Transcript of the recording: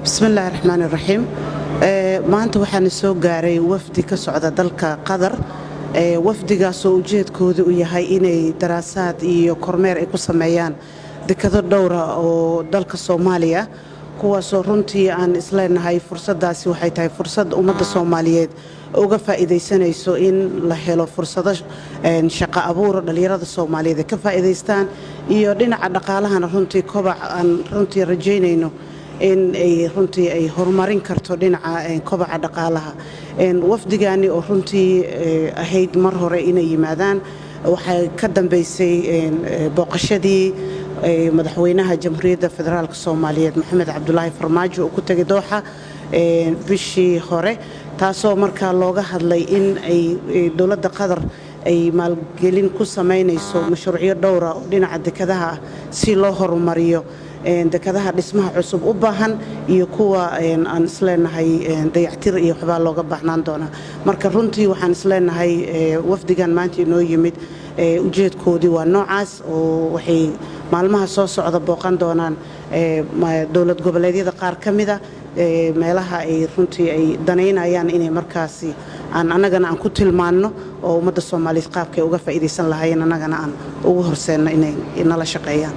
بسم الله الرحمن الرحيم. maanta waxaan soo gaaray wafdi ka socda dalka Qatar. wafdigaas oo ujeedkoodu u yahay inay daraasaad iyo kormeer ay ku sameeyaan dekado dhowr ah oo dalka Soomaaliya kuwaas oo runtii aan isleenahay fursadaasi waxay tahay fursad ummadda Soomaaliyeed uga faa'iideysanayso in la helo fursado shaqo abuur dhalinyarada Soomaaliyeed ka faa'iideystaan iyo dhinaca dhaqaalaha runtii kobac aan runtii rajaynayno in ay runtii ay horumarin karto dhinaca kobaca dhaqaalaha wafdigani oo runtii ahayd mar hore inay yimaadaan waxay ka dambeysay booqashadii madaxweynaha Jamhuuriyadda Federaalka Soomaaliyeed Maxamed Cabdullaahi Farmaajo oo ku tagay Dooxa bishii hore taasoo markaa looga hadlay in ay dawladda Qatar ay maalgelin ku sameynayso mashruucyo dhowr ah oo dhinaca dekadaha si loo horumariyo dekadaha dhismaha cusub u baahan iyo kuwa aan isleenahay dayactir iyo waxba looga baahnaan doona marka runtii waxaan isleenahay wafdigan maanta inoo yimid ujeedkoodii waa noocaas oo waxay maalmaha soo socda booqan doonaan dawlad goboleedyada qaar kamida meelaha ay runtii ay daneynayaan inay markaasi annagana aan ku tilmaanno oo ummadda Soomaaliyeed qaabkay uga faa'iideysan lahaayeen annagana aan ugu horseeno inay nala shaqeeyaan.